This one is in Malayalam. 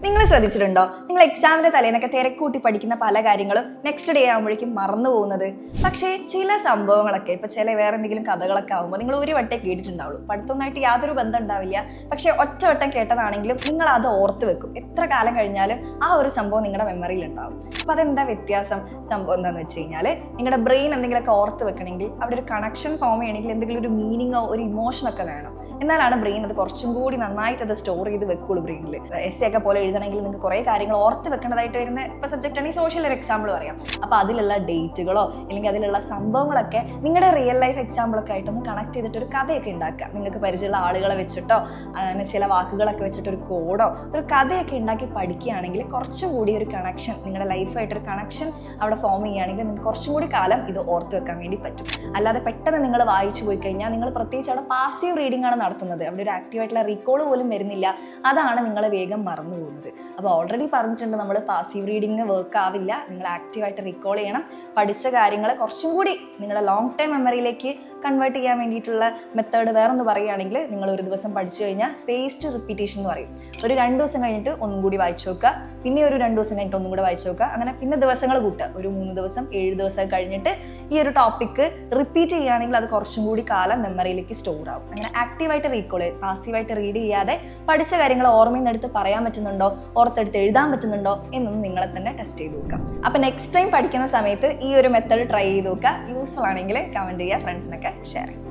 നിങ്ങൾ ശ്രദ്ധിച്ചിട്ടുണ്ടോ? നിങ്ങൾ എക്സാമിന്റെ തലേന്നൊക്കെ തിരക്കൂട്ടി പഠിക്കുന്ന പല കാര്യങ്ങളും നെക്സ്റ്റ് ഡേ ആകുമ്പോഴേക്കും മറന്നു പോകുന്നത്. പക്ഷേ ചില സംഭവങ്ങളൊക്കെ ഇപ്പൊ ചില വേറെ എന്തെങ്കിലും കഥകളൊക്കെ ആകുമ്പോൾ നിങ്ങൾ ഒരു വട്ടം കേട്ടിട്ടുണ്ടാവുള്ളൂ, പഠിത്തവുമായിട്ട് യാതൊരു ബന്ധം ഉണ്ടാവില്ല. പക്ഷെ ഒറ്റ വട്ടം കേട്ടതാണെങ്കിലും നിങ്ങൾ അത് ഓർത്ത് വെക്കും. എത്ര കാലം കഴിഞ്ഞാലും ആ ഒരു സംഭവം നിങ്ങളുടെ മെമ്മറിയിൽ ഉണ്ടാവും. അപ്പൊ അതെന്താ വ്യത്യാസം? സംഭവം എന്താണെന്ന് വെച്ച് കഴിഞ്ഞാൽ നിങ്ങളുടെ ബ്രെയിൻ എന്തെങ്കിലുമൊക്കെ ഓർത്ത് വെക്കണമെങ്കിൽ അവിടെ ഒരു കണക്ഷൻ ഫോം ചെയ്യണമെങ്കിൽ എന്തെങ്കിലും ഒരു മീനിങ്ങോ ഒരു ഇമോഷനൊക്കെ വേണം. എന്നാലാണ് ബ്രെയിൻ അത് കുറച്ചും കൂടി നന്നായിട്ട് അത് സ്റ്റോർ ചെയ്ത് വെക്കുള്ളൂ ബ്രെയിനിൽ. എസ് ഒക്കെ പോലെ എഴുതണമെങ്കിൽ നിങ്ങൾക്ക് കുറേ കാര്യങ്ങൾ ഓർത്ത് വെക്കേണ്ടതായിട്ട് വരുന്ന ഇപ്പോൾ സബ്ജക്റ്റ് ആണെങ്കിൽ സോഷ്യൽ ഒരു എക്സാമ്പിൾ പറയാം. അപ്പോൾ അതിലുള്ള ഡേറ്റുകളോ അല്ലെങ്കിൽ അതിലുള്ള സംഭവങ്ങളൊക്കെ നിങ്ങളുടെ റിയൽ ലൈഫ് എക്സാമ്പിളൊക്കെ ആയിട്ടൊന്ന് കണക്ട് ചെയ്തിട്ട് ഒരു കഥയൊക്കെ ഉണ്ടാക്കുക. നിങ്ങൾക്ക് പരിചയമുള്ള ആളുകളെ വെച്ചിട്ടോ അങ്ങനെ ചില വാക്കുകളൊക്കെ വെച്ചിട്ട് ഒരു കോഡോ ഒരു കഥയൊക്കെ ഉണ്ടാക്കി പഠിക്കുകയാണെങ്കിൽ കുറച്ചും കൂടി ഒരു കണക്ഷൻ നിങ്ങളുടെ ലൈഫായിട്ടൊരു കണക്ഷൻ അവിടെ ഫോം ചെയ്യുകയാണെങ്കിൽ നിങ്ങൾക്ക് കുറച്ചും കൂടി കാലം ഇത് ഓർത്ത് വെക്കാൻ വേണ്ടി പറ്റും. അല്ലാതെ പെട്ടെന്ന് നിങ്ങൾ വായിച്ചു പോയി കഴിഞ്ഞാൽ നിങ്ങൾ പ്രത്യേകിച്ച് അവിടെ പാസീവ് റീഡിംഗ് ആണ് നടത്തുന്നത്. അവിടെ ഒരു ആക്റ്റീവായിട്ടുള്ള റീകോൾ പോലും വരുന്നില്ല. അതാണ് നിങ്ങൾ വേഗം മറന്നു പോകുന്നത്. അപ്പോൾ ഓൾറെഡി പറഞ്ഞിട്ടുണ്ട്, നമ്മൾ പാസീവ് റീഡിങ് വർക്ക് ആവില്ല. നിങ്ങൾ ആക്റ്റീവായിട്ട് റീകോൾ ചെയ്യണം. പഠിച്ച കാര്യങ്ങൾ കുറച്ചും കൂടി നിങ്ങളുടെ ലോങ് ടൈം മെമ്മറിയിലേക്ക് കൺവേർട്ട് ചെയ്യാൻ വേണ്ടിയിട്ടുള്ള മെത്തേഡ് വേറൊന്ന് പറയുകയാണെങ്കിൽ, നിങ്ങൾ ഒരു ദിവസം പഠിച്ചു കഴിഞ്ഞാൽ സ്പേസ്ഡ് റിപ്പീറ്റേഷൻ എന്ന് പറയും. ഒരു 2 ദിവസം കഴിഞ്ഞിട്ട് ഒന്നും കൂടി വായിച്ചു നോക്കുക, പിന്നെ ഒരു 2 ദിവസം കഴിഞ്ഞിട്ട് ഒന്നും കൂടെ വായിച്ചു നോക്കുക, അങ്ങനെ പിന്നെ ദിവസങ്ങൾ കൂട്ടുക. ഒരു 3 ദിവസം 7 ദിവസം കഴിഞ്ഞിട്ട് ഈ ഒരു ടോപ്പിക്ക് റിപ്പീറ്റ് ചെയ്യുകയാണെങ്കിൽ അത് കുറച്ചും കൂടി കാലം മെമ്മറിയിലേക്ക് സ്റ്റോർ ആവും. അങ്ങനെ ആക്റ്റീവായിട്ട് റീകോൾ ചെയ്ത് പാസീവായിട്ട് റീഡ് ചെയ്യാതെ പഠിച്ച കാര്യങ്ങൾ ഓർമ്മയിൽ നിന്ന് എടുത്ത് പറയാൻ പറ്റുന്നുണ്ടോ, ഓർത്തെടുത്ത് എഴുതാൻ പറ്റുന്നുണ്ടോ എന്നൊന്നും നിങ്ങളെ തന്നെ ടെസ്റ്റ് ചെയ്ത് നോക്കാം. അപ്പോൾ നെക്സ്റ്റ് ടൈം പഠിക്കുന്ന സമയത്ത് ഈ ഒരു മെത്തേഡ് ട്രൈ ചെയ്ത് നോക്കുക. യൂസ്ഫുൾ ആണെങ്കിൽ കമൻറ്റ് ചെയ്യുക, ഫ്രണ്ട്സിനൊക്കെ ഷെയർ ചെയ്യുക.